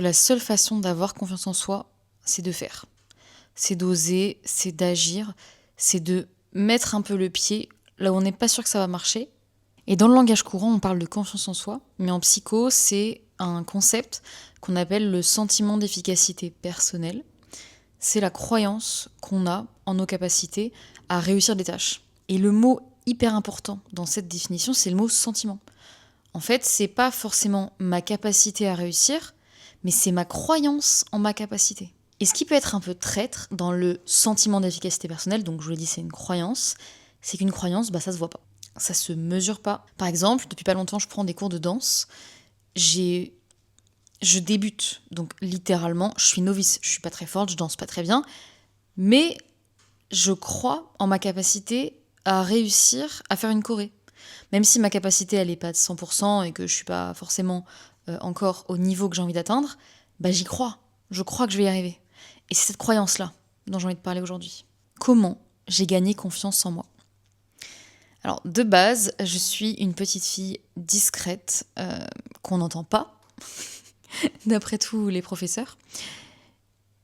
La seule façon d'avoir confiance en soi, c'est de faire. C'est d'oser, c'est d'agir, c'est de mettre un peu le pied là où on n'est pas sûr que ça va marcher. Et dans le langage courant, on parle de confiance en soi, mais en psycho, c'est un concept qu'on appelle le sentiment d'efficacité personnelle. C'est la croyance qu'on a en nos capacités à réussir des tâches. Et le mot hyper important dans cette définition, c'est le mot sentiment. En fait, c'est pas forcément ma capacité à réussir, mais c'est ma croyance en ma capacité. Et ce qui peut être un peu traître dans le sentiment d'efficacité personnelle, donc je vous l'ai dit, c'est une croyance, c'est qu'une croyance, ça se voit pas. Ça se mesure pas. Par exemple, depuis pas longtemps, je prends des cours de danse. Je débute, donc littéralement, je suis novice. Je suis pas très forte, je danse pas très bien, mais je crois en ma capacité à réussir à faire une choré. Même si ma capacité, elle n'est pas de 100% et que je suis pas forcément encore au niveau que j'ai envie d'atteindre, j'y crois. Je crois que je vais y arriver. Et c'est cette croyance-là dont j'ai envie de parler aujourd'hui. Comment j'ai gagné confiance en moi? Alors, de base, je suis une petite fille discrète qu'on n'entend pas, d'après tous les professeurs.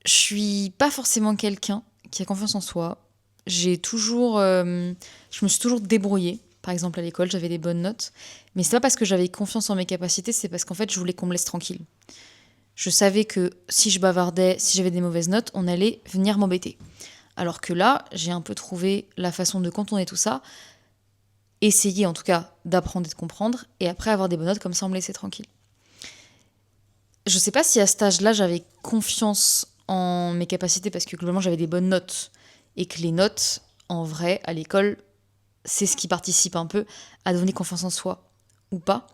Je suis pas forcément quelqu'un qui a confiance en soi. Je me suis toujours débrouillée. Par exemple, à l'école, j'avais des bonnes notes. Mais c'est pas parce que j'avais confiance en mes capacités, c'est parce qu'en fait, je voulais qu'on me laisse tranquille. Je savais que si je bavardais, si j'avais des mauvaises notes, on allait venir m'embêter. Alors que là, j'ai un peu trouvé la façon de contourner tout ça, essayer en tout cas d'apprendre et de comprendre, et après avoir des bonnes notes, comme ça on me laissait tranquille. Je sais pas si à cet âge-là, j'avais confiance en mes capacités, parce que globalement, j'avais des bonnes notes, et que les notes, en vrai, à l'école, c'est ce qui participe un peu à donner confiance en soi, ou pas.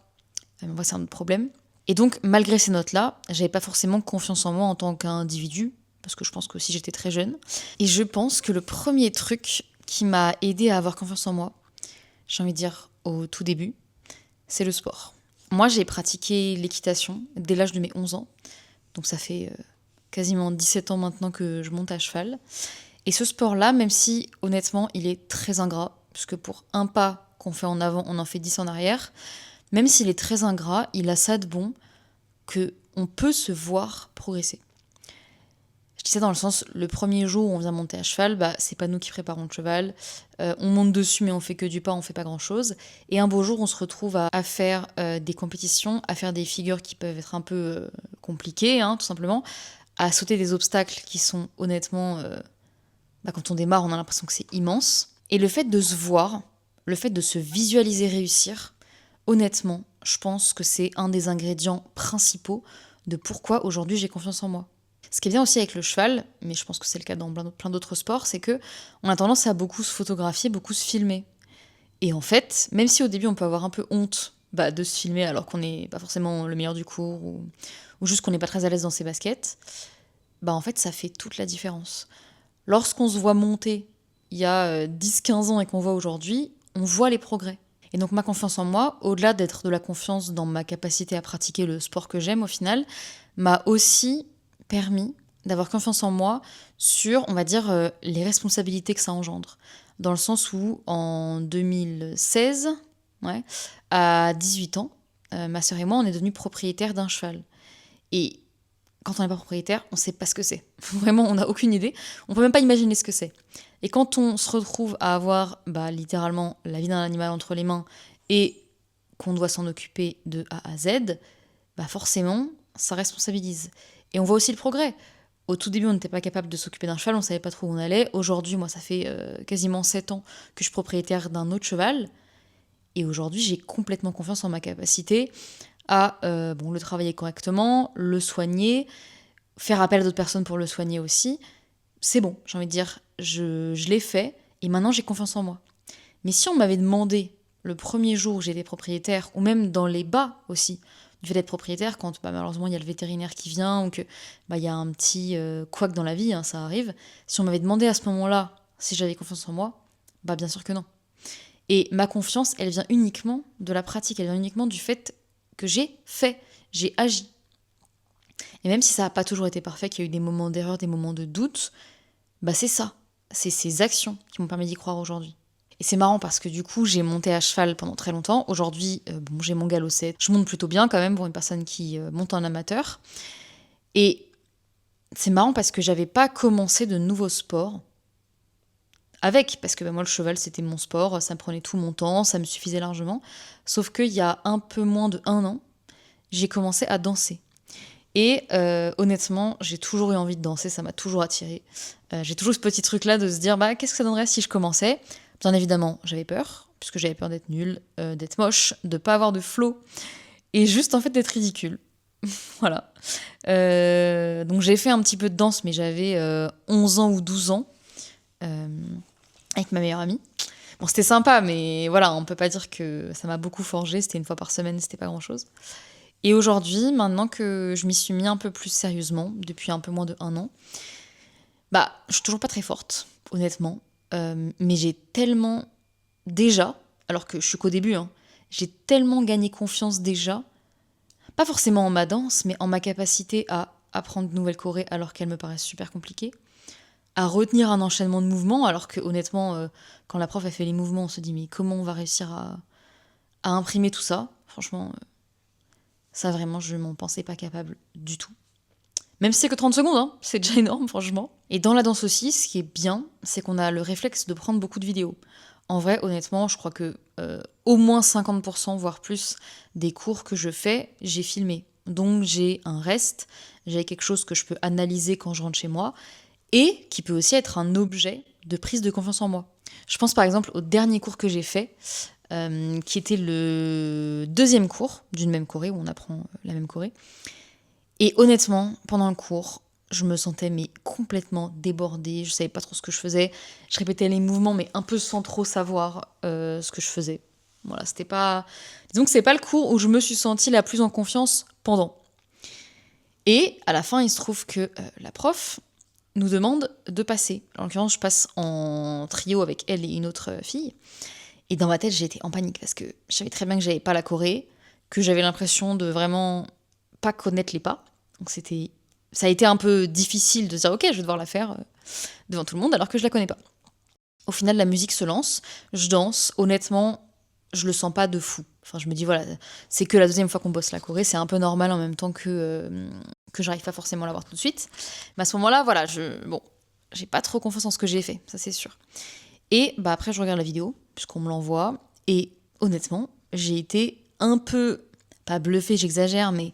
Moi, c'est un autre problème. Et donc, malgré ces notes-là, j'avais pas forcément confiance en moi en tant qu'individu, parce que je pense que aussi j'étais très jeune. Et je pense que le premier truc qui m'a aidé à avoir confiance en moi, j'ai envie de dire au tout début, c'est le sport. Moi, j'ai pratiqué l'équitation dès l'âge de mes 11 ans. Donc ça fait quasiment 17 ans maintenant que je monte à cheval. Et ce sport-là, même si honnêtement, il est très ingrat, parce que pour un pas qu'on fait en avant, on en fait 10 en arrière, même s'il est très ingrat, il a ça de bon que on peut se voir progresser. Je dis ça dans le sens, le premier jour où on vient monter à cheval, c'est pas nous qui préparons le cheval, on monte dessus mais on fait que du pas, on fait pas grand chose. Et un beau jour, on se retrouve à faire des compétitions, à faire des figures qui peuvent être un peu compliquées, tout simplement, à sauter des obstacles qui sont honnêtement, quand on démarre, on a l'impression que c'est immense. Et le fait de se voir, le fait de se visualiser réussir, honnêtement, je pense que c'est un des ingrédients principaux de pourquoi aujourd'hui j'ai confiance en moi. Ce qui est bien aussi avec le cheval, mais je pense que c'est le cas dans plein d'autres sports, c'est que on a tendance à beaucoup se photographier, beaucoup se filmer. Et en fait, même si au début on peut avoir un peu honte de se filmer alors qu'on n'est pas forcément le meilleur du cours ou juste qu'on n'est pas très à l'aise dans ses baskets, en fait ça fait toute la différence. Lorsqu'on se voit monter il y a 10-15 ans et qu'on voit aujourd'hui, on voit les progrès. Et donc ma confiance en moi, au-delà d'être de la confiance dans ma capacité à pratiquer le sport que j'aime au final, m'a aussi permis d'avoir confiance en moi sur, on va dire, les responsabilités que ça engendre. Dans le sens où, en 2016, à 18 ans, ma sœur et moi, on est devenus propriétaires d'un cheval. Et quand on n'est pas propriétaire, on ne sait pas ce que c'est. Vraiment, on n'a aucune idée. On ne peut même pas imaginer ce que c'est. Et quand on se retrouve à avoir littéralement la vie d'un animal entre les mains et qu'on doit s'en occuper de A à Z, forcément, ça responsabilise. Et on voit aussi le progrès. Au tout début, on n'était pas capable de s'occuper d'un cheval, on ne savait pas trop où on allait. Aujourd'hui, moi, ça fait quasiment 7 ans que je suis propriétaire d'un autre cheval. Et aujourd'hui, j'ai complètement confiance en ma capacité à le travailler correctement, le soigner, faire appel à d'autres personnes pour le soigner aussi. C'est bon, j'ai envie de dire, je l'ai fait et maintenant j'ai confiance en moi. Mais si on m'avait demandé le premier jour où j'étais propriétaire, ou même dans les bas aussi, du fait d'être propriétaire, quand malheureusement il y a le vétérinaire qui vient, ou que y a un petit couac dans la vie, ça arrive, si on m'avait demandé à ce moment-là si j'avais confiance en moi, bien sûr que non. Et ma confiance, elle vient uniquement de la pratique, elle vient uniquement du fait que j'ai fait, j'ai agi. Et même si ça n'a pas toujours été parfait, qu'il y a eu des moments d'erreur, des moments de doute, c'est ça. C'est ces actions qui m'ont permis d'y croire aujourd'hui. Et c'est marrant parce que du coup, j'ai monté à cheval pendant très longtemps. Aujourd'hui, j'ai mon galop 7. Je monte plutôt bien quand même pour une personne qui monte en amateur. Et c'est marrant parce que j'avais pas commencé de nouveaux sports parce que moi le cheval c'était mon sport, ça me prenait tout mon temps, ça me suffisait largement. Sauf qu'il y a un peu moins de 1 an, j'ai commencé à danser. Et honnêtement, j'ai toujours eu envie de danser, ça m'a toujours attirée. J'ai toujours ce petit truc-là de se dire, bah, qu'est-ce que ça donnerait si je commençais? Bien évidemment, j'avais peur, puisque j'avais peur d'être nulle, d'être moche, de pas avoir de flow, et juste en fait d'être ridicule. Voilà. Donc j'ai fait un petit peu de danse, mais j'avais 11 ans ou 12 ans, euh, avec ma meilleure amie. Bon, c'était sympa, mais voilà, on peut pas dire que ça m'a beaucoup forgé, c'était une fois par semaine, c'était pas grand-chose. Et aujourd'hui, maintenant que je m'y suis mis un peu plus sérieusement, depuis un peu moins de 1 an, bah, je suis toujours pas très forte, honnêtement. Mais j'ai tellement déjà, alors que je suis qu'au début, hein, j'ai tellement gagné confiance déjà, pas forcément en ma danse, mais en ma capacité à apprendre de nouvelles chorés alors qu'elles me paraissent super compliquées, à retenir un enchaînement de mouvements, alors que honnêtement, quand la prof a fait les mouvements, on se dit mais comment on va réussir à imprimer tout ça? Franchement, ça vraiment, je m'en pensais pas capable du tout. Même si c'est que 30 secondes, hein, c'est déjà énorme, franchement. Et dans la danse aussi, ce qui est bien, c'est qu'on a le réflexe de prendre beaucoup de vidéos. En vrai, honnêtement, je crois que au moins 50%, voire plus, des cours que je fais, j'ai filmé. Donc j'ai un reste, j'ai quelque chose que je peux analyser quand je rentre chez moi, et qui peut aussi être un objet de prise de confiance en moi. Je pense par exemple au dernier cours que j'ai fait, qui était le deuxième cours d'une même choré, où on apprend la même choré. Et honnêtement, pendant le cours, je me sentais mais complètement débordée, je savais pas trop ce que je faisais. Je répétais les mouvements mais un peu sans trop savoir ce que je faisais. Voilà, c'était pas... Disons que c'est pas le cours où je me suis sentie la plus en confiance pendant. Et à la fin, il se trouve que la prof nous demande de passer. En l'occurrence, je passe en trio avec elle et une autre fille. Et dans ma tête, j'ai été en panique parce que je savais très bien que j'avais pas la choré, que j'avais l'impression de vraiment pas connaître les pas. Donc ça a été un peu difficile de dire ok, je vais devoir la faire devant tout le monde alors que je la connais pas. Au final, la musique se lance, je danse. Honnêtement, je le sens pas de fou. Enfin, je me dis voilà, c'est que la deuxième fois qu'on bosse la choré, c'est un peu normal en même temps que j'arrive pas forcément à l'avoir tout de suite. Mais à ce moment-là, voilà, j'ai pas trop confiance en ce que j'ai fait, ça c'est sûr. Et bah après, je regarde la vidéo puisqu'on me l'envoie et honnêtement, j'ai été un peu pas bluffée, j'exagère, mais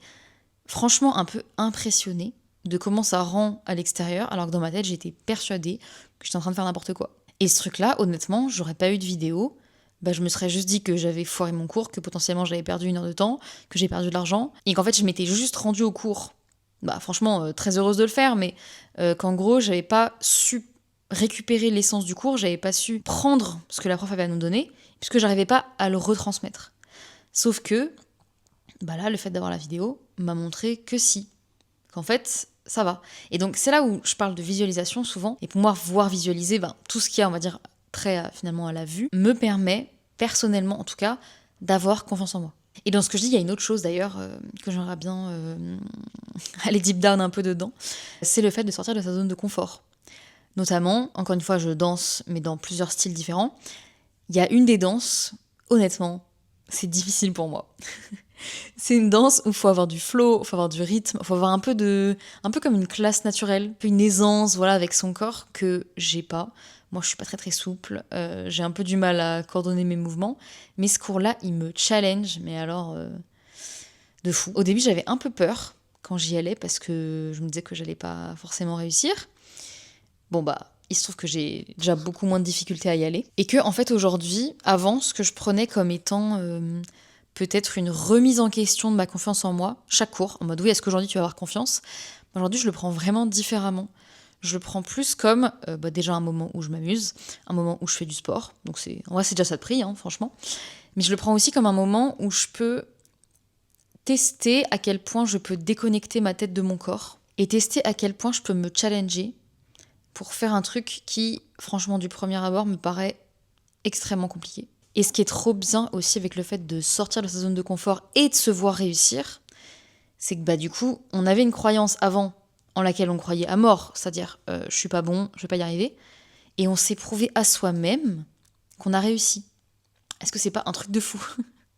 franchement un peu impressionnée de comment ça rend à l'extérieur, alors que dans ma tête, j'étais persuadée que j'étais en train de faire n'importe quoi. Et ce truc-là, honnêtement, j'aurais pas eu de vidéo, bah, je me serais juste dit que j'avais foiré mon cours, que potentiellement j'avais perdu 1 heure de temps, que j'ai perdu de l'argent, et qu'en fait, je m'étais juste rendue au cours. Bah, franchement, très heureuse de le faire, mais qu'en gros, j'avais pas su récupérer l'essence du cours, j'avais pas su prendre ce que la prof avait à nous donner, puisque j'arrivais pas à le retransmettre. Sauf que, bah là, le fait d'avoir la vidéo m'a montré que si, qu'en fait, ça va. Et donc, c'est là où je parle de visualisation souvent. Et pour moi, voir visualiser, ben, tout ce qui a, on va dire, trait finalement à la vue, me permet, personnellement en tout cas, d'avoir confiance en moi. Et dans ce que je dis, il y a une autre chose d'ailleurs que j'aimerais bien aller deep down un peu dedans, c'est le fait de sortir de sa zone de confort. Notamment, encore une fois, je danse, mais dans plusieurs styles différents. Il y a une des danses, honnêtement, c'est difficile pour moi. C'est une danse où il faut avoir du flow, il faut avoir du rythme, il faut avoir un peu comme une classe naturelle, un peu une aisance, voilà, avec son corps que j'ai pas. Moi, je suis pas très très souple, j'ai un peu du mal à coordonner mes mouvements, mais ce cours-là, il me challenge, mais alors de fou. Au début, j'avais un peu peur quand j'y allais parce que je me disais que j'allais pas forcément réussir. Bon bah, il se trouve que j'ai déjà beaucoup moins de difficultés à y aller et que en fait aujourd'hui, avant, ce que je prenais comme étant peut-être une remise en question de ma confiance en moi, chaque cours, en mode oui, est-ce qu'aujourd'hui tu vas avoir confiance? Aujourd'hui, je le prends vraiment différemment. Je le prends plus comme bah, déjà un moment où je m'amuse, un moment où je fais du sport. Donc en vrai, c'est déjà ça de prix, hein, franchement. Mais je le prends aussi comme un moment où je peux tester à quel point je peux déconnecter ma tête de mon corps et tester à quel point je peux me challenger pour faire un truc qui, franchement, du premier abord, me paraît extrêmement compliqué. Et ce qui est trop bien aussi avec le fait de sortir de sa zone de confort et de se voir réussir, c'est que bah du coup, on avait une croyance avant en laquelle on croyait à mort, c'est-à-dire je suis pas bon, je vais pas y arriver, et on s'est prouvé à soi-même qu'on a réussi. Est-ce que c'est pas un truc de fou?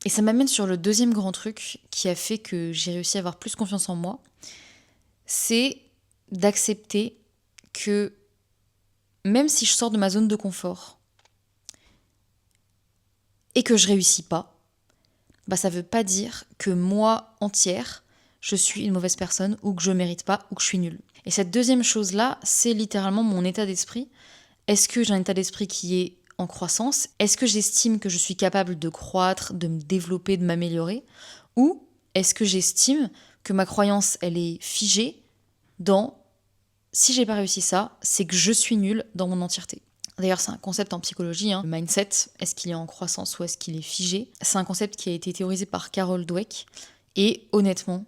Et ça m'amène sur le deuxième grand truc qui a fait que j'ai réussi à avoir plus confiance en moi, c'est d'accepter que même si je sors de ma zone de confort et que je réussis pas, ça veut pas dire que moi entière, je suis une mauvaise personne ou que je mérite pas ou que je suis nulle. Et cette deuxième chose-là, c'est littéralement mon état d'esprit. Est-ce que j'ai un état d'esprit qui est en croissance ? Est-ce que j'estime que je suis capable de croître, de me développer, de m'améliorer ? Ou est-ce que j'estime que ma croyance, elle est figée dans « si j'ai pas réussi ça, c'est que je suis nulle dans mon entièreté ». D'ailleurs, c'est un concept en psychologie, le mindset, est-ce qu'il est en croissance ou est-ce qu'il est figé ? C'est un concept qui a été théorisé par Carol Dweck, et honnêtement,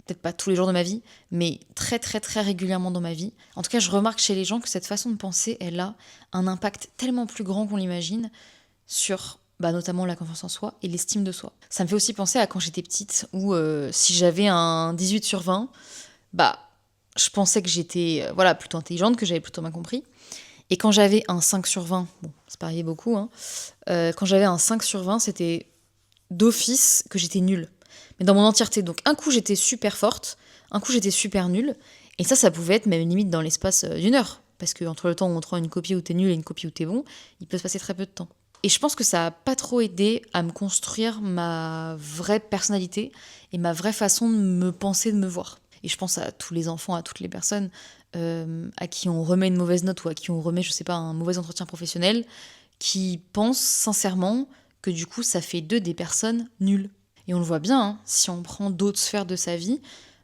peut-être pas tous les jours de ma vie, mais très très très régulièrement dans ma vie. En tout cas, je remarque chez les gens que cette façon de penser, elle a un impact tellement plus grand qu'on l'imagine sur notamment la confiance en soi et l'estime de soi. Ça me fait aussi penser à quand j'étais petite, où si j'avais un 18 sur 20, je pensais que j'étais plutôt intelligente, que j'avais plutôt bien compris. Et quand j'avais un 5 sur 20, ça paraissait beaucoup, quand j'avais un 5 sur 20, c'était d'office que j'étais nulle. Mais dans mon entièreté. Donc un coup j'étais super forte, un coup j'étais super nulle. Et ça pouvait être même limite dans l'espace d'une heure. Parce que entre le temps où on te rend une copie où t'es nul et une copie où t'es bon, il peut se passer très peu de temps. Et je pense que ça a pas trop aidé à me construire ma vraie personnalité et ma vraie façon de me penser, de me voir. Et je pense à tous les enfants, à toutes les personnes à qui on remet une mauvaise note ou à qui on remet, un mauvais entretien professionnel, qui pensent sincèrement que du coup ça fait d'eux des personnes nulles. Et on le voit bien, si on prend d'autres sphères de sa vie,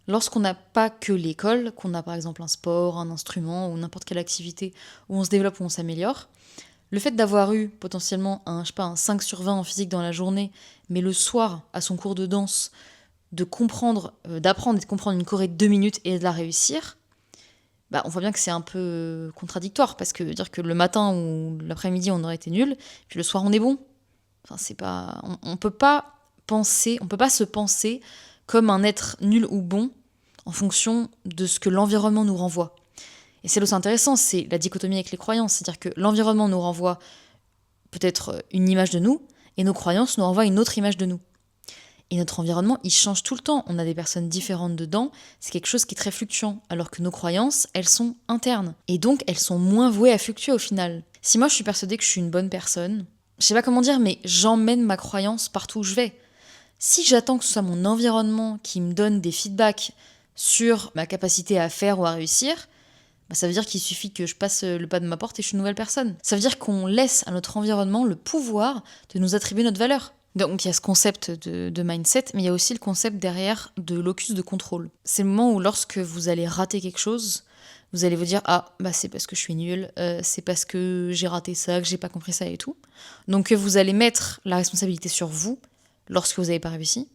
lorsqu'on n'a pas que l'école, qu'on a par exemple un sport, un instrument ou n'importe quelle activité où on se développe, où on s'améliore, le fait d'avoir eu potentiellement un 5 sur 20 en physique dans la journée, mais le soir, à son cours de danse, d'apprendre et de comprendre une choré de 2 minutes et de la réussir, on voit bien que c'est un peu contradictoire, parce que dire que le matin ou l'après-midi on aurait été nul, puis le soir on est bon. On peut pas se penser comme un être nul ou bon en fonction de ce que l'environnement nous renvoie. Et c'est là où c'est intéressant, c'est la dichotomie avec les croyances, c'est-à-dire que l'environnement nous renvoie peut-être une image de nous, et nos croyances nous renvoient une autre image de nous. Et notre environnement, il change tout le temps. On a des personnes différentes dedans. C'est quelque chose qui est très fluctuant. Alors que nos croyances, elles sont internes. Et donc, elles sont moins vouées à fluctuer au final. Si moi, je suis persuadée que je suis une bonne personne, je sais pas comment dire, mais j'emmène ma croyance partout où je vais. Si j'attends que ce soit mon environnement qui me donne des feedbacks sur ma capacité à faire ou à réussir, ça veut dire qu'il suffit que je passe le pas de ma porte et je suis une nouvelle personne. Ça veut dire qu'on laisse à notre environnement le pouvoir de nous attribuer notre valeur. Donc il y a ce concept de mindset, mais il y a aussi le concept derrière de locus de contrôle. C'est le moment où lorsque vous allez rater quelque chose, vous allez vous dire « Ah, c'est parce que je suis nulle, c'est parce que j'ai raté ça, que j'ai pas compris ça et tout. » Donc vous allez mettre la responsabilité sur vous lorsque vous n'avez pas réussi,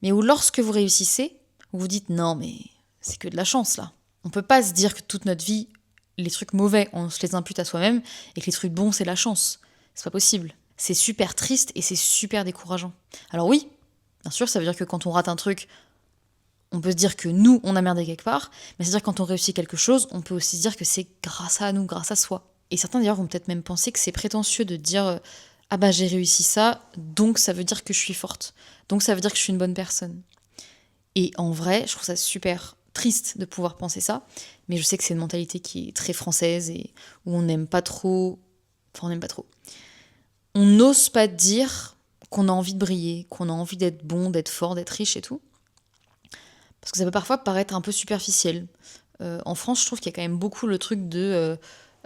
mais où lorsque vous réussissez, vous vous dites « Non, mais c'est que de la chance là. » On peut pas se dire que toute notre vie, les trucs mauvais, on se les impute à soi-même, et que les trucs bons, c'est la chance. C'est pas possible. C'est super triste et c'est super décourageant. Alors oui, bien sûr, ça veut dire que quand on rate un truc, on peut se dire que nous, on a merdé quelque part, mais c'est-à-dire que quand on réussit quelque chose, on peut aussi se dire que c'est grâce à nous, grâce à soi. Et certains d'ailleurs vont peut-être même penser que c'est prétentieux de dire « Ah j'ai réussi ça, donc ça veut dire que je suis forte. Donc ça veut dire que je suis une bonne personne. » Et en vrai, je trouve ça super triste de pouvoir penser ça, mais je sais que c'est une mentalité qui est très française et où on n'aime pas trop... Enfin, on n'aime pas trop. On n'ose pas dire qu'on a envie de briller, qu'on a envie d'être bon, d'être fort, d'être riche et tout. Parce que ça peut parfois paraître un peu superficiel. En France, je trouve qu'il y a quand même beaucoup le truc de...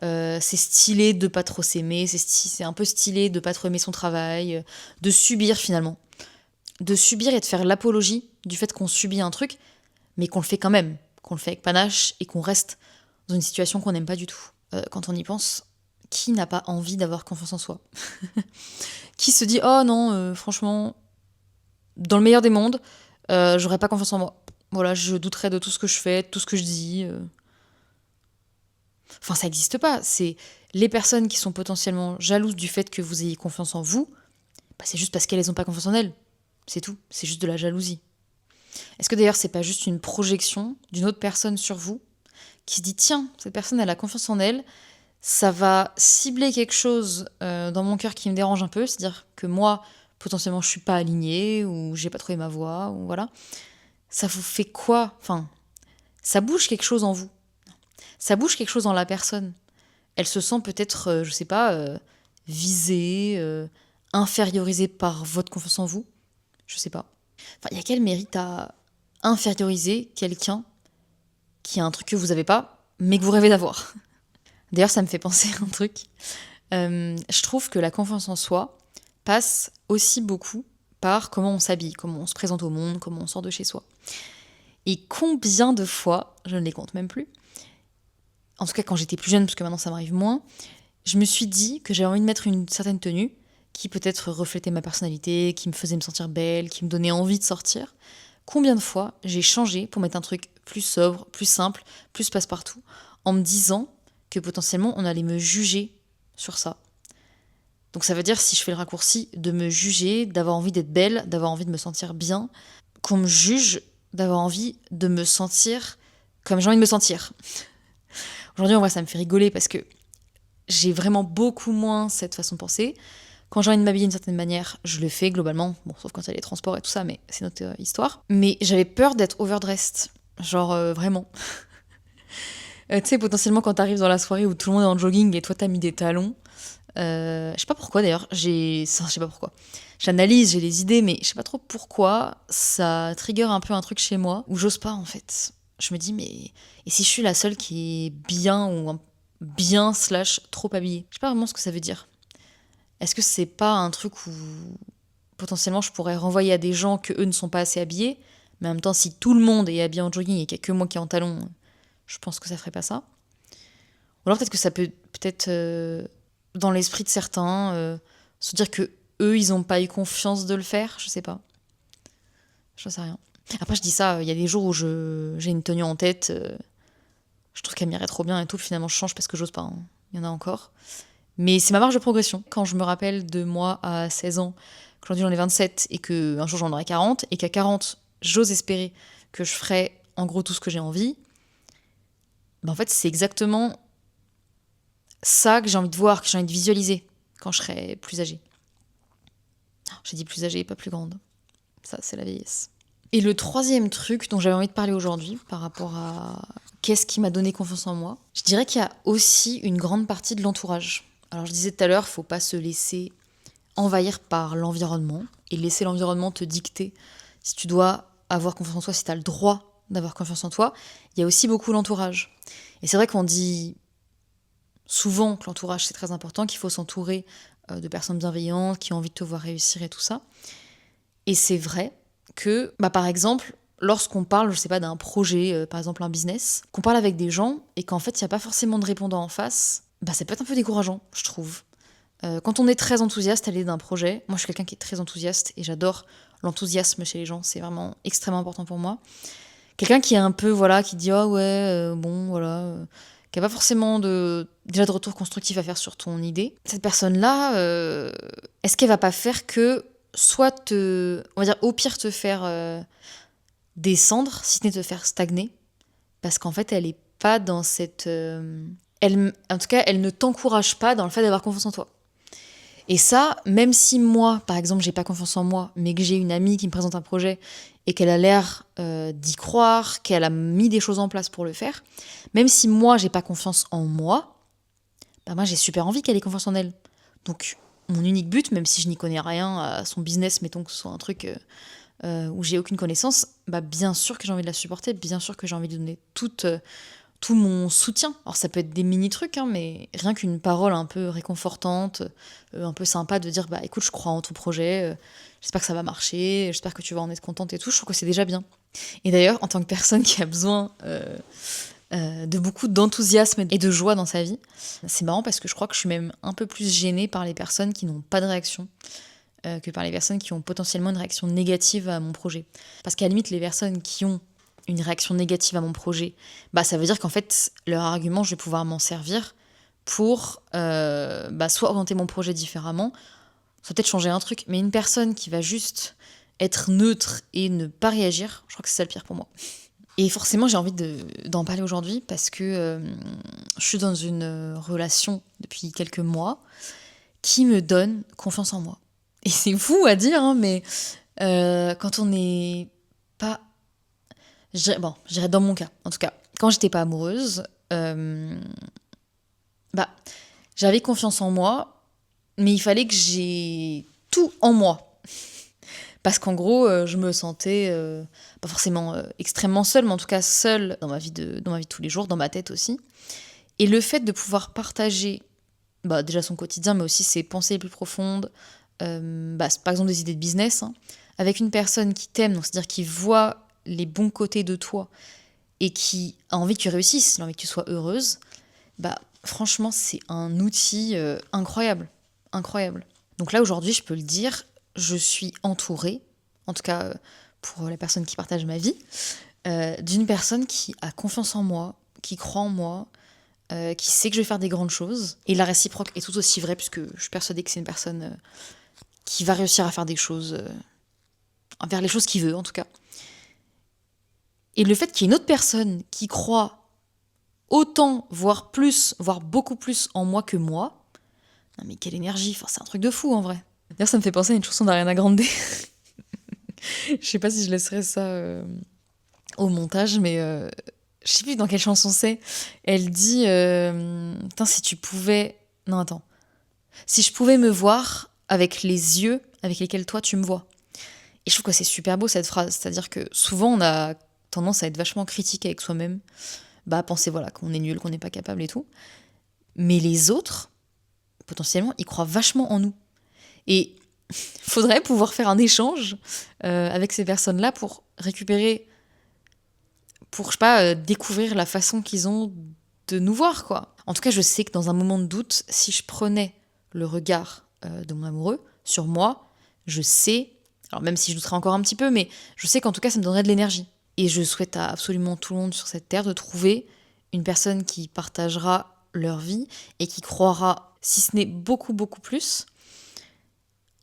c'est stylé de pas trop s'aimer, c'est un peu stylé de pas trop aimer son travail, de subir finalement. De subir et de faire l'apologie du fait qu'on subit un truc, mais qu'on le fait quand même, qu'on le fait avec panache et qu'on reste dans une situation qu'on n'aime pas du tout. Quand on y pense, qui n'a pas envie d'avoir confiance en soi ? Qui se dit « Oh non, franchement, dans le meilleur des mondes, j'aurais pas confiance en moi. Voilà, je douterais de tout ce que je fais, de tout ce que je dis. » Enfin, ça n'existe pas. C'est les personnes qui sont potentiellement jalouses du fait que vous ayez confiance en vous, c'est juste parce qu'elles n'ont pas confiance en elles. C'est tout. C'est juste de la jalousie. Est-ce que d'ailleurs, c'est pas juste une projection d'une autre personne sur vous qui se dit « Tiens, cette personne, elle a confiance en elle, ça va cibler quelque chose dans mon cœur qui me dérange un peu, c'est-à-dire que moi, potentiellement, je suis pas alignée ou j'ai pas trouvé ma voie, ou voilà. » Ça vous fait quoi ? Enfin, ça bouge quelque chose en vous. Ça bouge quelque chose dans la personne. Elle se sent peut-être, je sais pas, visée, infériorisée par votre confiance en vous. Je sais pas. Enfin, il y a quel mérite à inférioriser quelqu'un qui a un truc que vous avez pas, mais que vous rêvez d'avoir? D'ailleurs, ça me fait penser à un truc. Je trouve que la confiance en soi passe aussi beaucoup par comment on s'habille, comment on se présente au monde, comment on sort de chez soi. Et combien de fois, je ne les compte même plus, en tout cas quand j'étais plus jeune, parce que maintenant ça m'arrive moins, je me suis dit que j'avais envie de mettre une certaine tenue qui peut-être reflétait ma personnalité, qui me faisait me sentir belle, qui me donnait envie de sortir. Combien de fois j'ai changé pour mettre un truc plus sobre, plus simple, plus passe-partout, en me disant que potentiellement on allait me juger sur ça. Donc ça veut dire, si je fais le raccourci, de me juger, d'avoir envie d'être belle, d'avoir envie de me sentir bien, qu'on me juge, d'avoir envie de me sentir comme j'ai envie de me sentir. Aujourd'hui, en vrai, ça me fait rigoler parce que j'ai vraiment beaucoup moins cette façon de penser. Quand j'ai envie de m'habiller d'une certaine manière, je le fais globalement. Bon, sauf quand il y a les transports et tout ça, mais c'est notre histoire. Mais j'avais peur d'être overdressed. Genre, vraiment. Tu sais, potentiellement, quand t'arrives dans la soirée où tout le monde est en jogging et toi, t'as mis des talons. Je sais pas pourquoi, d'ailleurs. Je sais pas pourquoi. J'analyse, j'ai les idées, mais je sais pas trop pourquoi. Ça trigger un peu un truc chez moi où j'ose pas, en fait. Je me dis, mais... Et si je suis la seule qui est bien ou bien / trop habillée? Je sais pas vraiment ce que ça veut dire. Est-ce que c'est pas un truc où potentiellement je pourrais renvoyer à des gens que eux ne sont pas assez habillés, mais en même temps, si tout le monde est habillé en jogging et qu'il n'y a que moi qui est en talons, je pense que ça ferait pas ça. Ou alors peut-être que ça peut-être dans l'esprit de certains se dire que eux ils ont pas eu confiance de le faire, je sais pas. Je sais rien. Après je dis ça, il y a des jours où j'ai une tenue en tête, je trouve qu'elle m'irait trop bien et tout, finalement je change parce que j'ose pas, hein. Il y en a encore. Mais c'est ma marge de progression. Quand je me rappelle de moi à 16 ans, qu'aujourd'hui j'en ai 27 et qu'un jour j'en aurai 40, et qu'à 40, j'ose espérer que je ferai en gros tout ce que j'ai envie, ben en fait c'est exactement ça que j'ai envie de voir, que j'ai envie de visualiser quand je serai plus âgée. J'ai dit plus âgée, pas plus grande. Ça, c'est la vieillesse. Et le troisième truc dont j'avais envie de parler aujourd'hui par rapport à qu'est-ce qui m'a donné confiance en moi, je dirais qu'il y a aussi une grande partie de l'entourage. Alors je disais tout à l'heure, faut pas se laisser envahir par l'environnement et laisser l'environnement te dicter si tu dois avoir confiance en toi, si tu as le droit d'avoir confiance en toi. Il y a aussi beaucoup l'entourage. Et c'est vrai qu'on dit souvent que l'entourage c'est très important, qu'il faut s'entourer de personnes bienveillantes qui ont envie de te voir réussir et tout ça. Et c'est vrai que, par exemple, lorsqu'on parle, je sais pas, d'un projet, par exemple un business, qu'on parle avec des gens et qu'en fait il n'y a pas forcément de répondant en face, ça peut être un peu décourageant, je trouve. Quand on est très enthousiaste à l'idée d'un projet, moi je suis quelqu'un qui est très enthousiaste et j'adore l'enthousiasme chez les gens, c'est vraiment extrêmement important pour moi. Quelqu'un qui est un peu, voilà, qui dit ah ouais, bon, voilà, qui n'a pas forcément déjà de retour constructif à faire sur ton idée. Cette personne-là, est-ce qu'elle va pas faire que soit on va dire au pire te faire descendre, si ce n'est te faire stagner, parce qu'en fait elle est pas dans cette... en tout cas, elle ne t'encourage pas dans le fait d'avoir confiance en toi. Et ça, même si moi, par exemple, j'ai pas confiance en moi, mais que j'ai une amie qui me présente un projet et qu'elle a l'air d'y croire, qu'elle a mis des choses en place pour le faire, même si moi, j'ai pas confiance en moi, moi, j'ai super envie qu'elle ait confiance en elle. Donc, mon unique but, même si je n'y connais rien à son business, mettons que ce soit un truc où j'ai aucune connaissance, bien sûr que j'ai envie de la supporter, bien sûr que j'ai envie de donner tout mon soutien. Alors ça peut être des mini-trucs, mais rien qu'une parole un peu réconfortante, un peu sympa de dire écoute, je crois en ton projet, j'espère que ça va marcher, j'espère que tu vas en être contente et tout, je trouve que c'est déjà bien. Et d'ailleurs, en tant que personne qui a besoin de beaucoup d'enthousiasme et de joie dans sa vie, c'est marrant parce que je crois que je suis même un peu plus gênée par les personnes qui n'ont pas de réaction que par les personnes qui ont potentiellement une réaction négative à mon projet. Parce qu'à la limite, les personnes qui ont une réaction négative à mon projet, ça veut dire qu'en fait, leur argument, je vais pouvoir m'en servir pour soit orienter mon projet différemment, soit peut-être changer un truc. Mais une personne qui va juste être neutre et ne pas réagir, je crois que c'est ça le pire pour moi. Et forcément, j'ai envie d'en parler aujourd'hui parce que je suis dans une relation depuis quelques mois qui me donne confiance en moi. Et c'est fou à dire, mais quand on n'est pas... Je dirais dans mon cas, en tout cas, quand j'étais pas amoureuse, bah, j'avais confiance en moi, mais il fallait que j'ai tout en moi. Parce qu'en gros, je me sentais pas forcément extrêmement seule, mais en tout cas seule dans ma vie de tous les jours, dans ma tête aussi. Et le fait de pouvoir partager déjà son quotidien, mais aussi ses pensées les plus profondes, par exemple des idées de business, hein, avec une personne qui t'aime, donc c'est-à-dire qui voit les bons côtés de toi et qui a envie que tu réussisses, il a envie que tu sois heureuse, franchement, c'est un outil incroyable. Incroyable. Donc là, aujourd'hui, je peux le dire, je suis entourée, en tout cas pour la personne qui partage ma vie, d'une personne qui a confiance en moi, qui croit en moi, qui sait que je vais faire des grandes choses. Et la réciproque est tout aussi vraie, puisque je suis persuadée que c'est une personne qui va réussir à faire des choses, vers les choses qu'il veut, en tout cas. Et le fait qu'il y ait une autre personne qui croit autant, voire plus, voire beaucoup plus en moi que moi, non mais quelle énergie, enfin, c'est un truc de fou en vrai. D'ailleurs, ça me fait penser à une chanson d'Ariana Grande. Je sais pas si je laisserai ça au montage, mais je sais plus dans quelle chanson c'est. Elle dit putain, si tu pouvais. Non, attends. Si je pouvais me voir avec les yeux avec lesquels toi tu me vois. Et je trouve que c'est super beau cette phrase. C'est-à-dire que souvent on a tendance à être vachement critique avec soi-même. À penser voilà, qu'on est nul, qu'on n'est pas capable et tout. Mais les autres, potentiellement, ils croient vachement en nous. Et il faudrait pouvoir faire un échange avec ces personnes-là pour récupérer, pour, je sais pas, découvrir la façon qu'ils ont de nous voir, quoi. En tout cas, je sais que dans un moment de doute, si je prenais le regard de mon amoureux sur moi, je sais, alors même si je douterais encore un petit peu, mais je sais qu'en tout cas, ça me donnerait de l'énergie. Et je souhaite à absolument tout le monde sur cette terre de trouver une personne qui partagera leur vie et qui croira, si ce n'est beaucoup, beaucoup plus,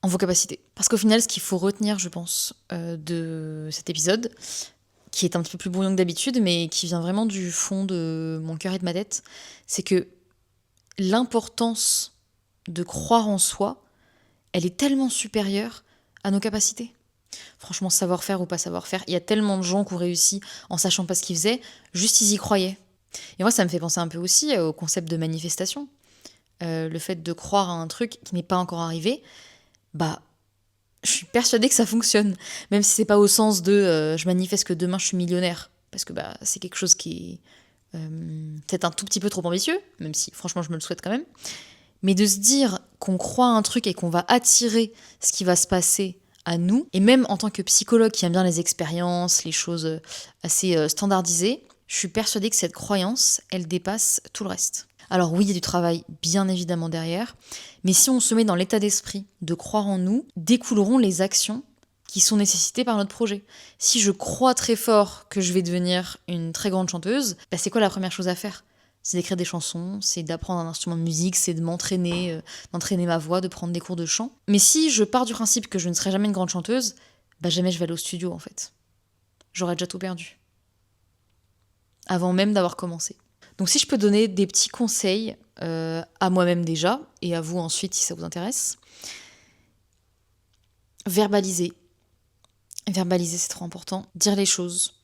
en vos capacités. Parce qu'au final, ce qu'il faut retenir, je pense, de cet épisode, qui est un petit peu plus brouillon que d'habitude, mais qui vient vraiment du fond de mon cœur et de ma tête, c'est que l'importance de croire en soi, elle est tellement supérieure à nos capacités. Franchement, savoir-faire ou pas savoir-faire, il y a tellement de gens qui ont réussi en sachant pas ce qu'ils faisaient, juste ils y croyaient. Et moi, ça me fait penser un peu aussi au concept de manifestation. Le fait de croire à un truc qui n'est pas encore arrivé, je suis persuadée que ça fonctionne. Même si c'est pas au sens de je manifeste que demain je suis millionnaire. Parce que c'est quelque chose qui est peut-être un tout petit peu trop ambitieux, même si franchement je me le souhaite quand même. Mais de se dire qu'on croit à un truc et qu'on va attirer ce qui va se passer à nous, et même en tant que psychologue qui aime bien les expériences, les choses assez standardisées, je suis persuadée que cette croyance, elle dépasse tout le reste. Alors oui, il y a du travail bien évidemment derrière, mais si on se met dans l'état d'esprit de croire en nous, découleront les actions qui sont nécessitées par notre projet. Si je crois très fort que je vais devenir une très grande chanteuse, c'est quoi la première chose à faire ? C'est d'écrire des chansons, c'est d'apprendre un instrument de musique, c'est de m'entraîner, d'entraîner ma voix, de prendre des cours de chant. Mais si je pars du principe que je ne serai jamais une grande chanteuse, jamais je vais aller au studio en fait. J'aurais déjà tout perdu. Avant même d'avoir commencé. Donc si je peux donner des petits conseils à moi-même déjà, et à vous ensuite si ça vous intéresse, verbaliser. Verbaliser, c'est trop important. Dire les choses.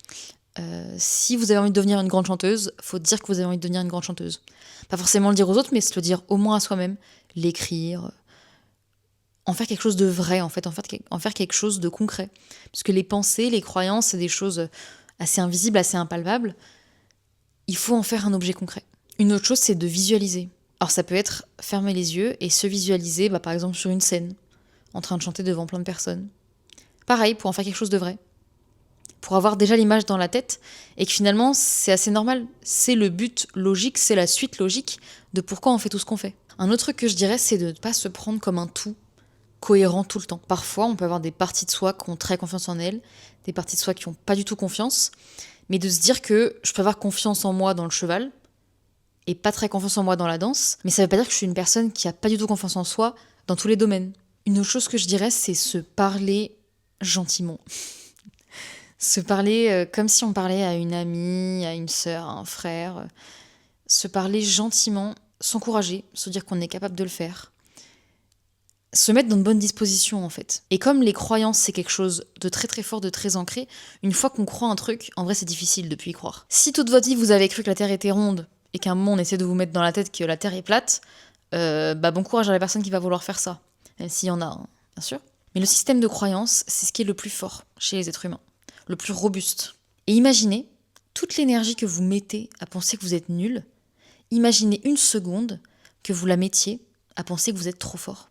Si vous avez envie de devenir une grande chanteuse, faut dire que vous avez envie de devenir une grande chanteuse. Pas forcément le dire aux autres, mais se le dire au moins à soi-même. L'écrire. En faire quelque chose de vrai, en fait. En faire quelque chose de concret. Puisque les pensées, les croyances, c'est des choses assez invisibles, assez impalpables. Il faut en faire un objet concret. Une autre chose, c'est de visualiser. Alors ça peut être fermer les yeux et se visualiser, par exemple sur une scène, en train de chanter devant plein de personnes. Pareil, pour en faire quelque chose de vrai. Pour avoir déjà l'image dans la tête, et que finalement, c'est assez normal. C'est le but logique, c'est la suite logique de pourquoi on fait tout ce qu'on fait. Un autre truc que je dirais, c'est de ne pas se prendre comme un tout cohérent tout le temps. Parfois, on peut avoir des parties de soi qui ont très confiance en elles, des parties de soi qui n'ont pas du tout confiance, mais de se dire que je peux avoir confiance en moi dans le cheval, et pas très confiance en moi dans la danse, mais ça veut pas dire que je suis une personne qui a pas du tout confiance en soi dans tous les domaines. Une autre chose que je dirais, c'est se parler gentiment. Se parler comme si on parlait à une amie, à une sœur, à un frère. Se parler gentiment, s'encourager, se dire qu'on est capable de le faire. se mettre dans de bonnes dispositions en fait. Et comme les croyances c'est quelque chose de très très fort, de très ancré, une fois qu'on croit un truc, en vrai c'est difficile de plus y croire. Si toute votre vie vous avez cru que la Terre était ronde et qu'à un moment on essaie de vous mettre dans la tête que la Terre est plate, bon courage à la personne qui va vouloir faire ça. Même s'il y en a, hein, bien sûr. Mais le système de croyance, c'est ce qui est le plus fort chez les êtres humains, le plus robuste. Et imaginez toute l'énergie que vous mettez à penser que vous êtes nul, imaginez une seconde que vous la mettiez à penser que vous êtes trop fort.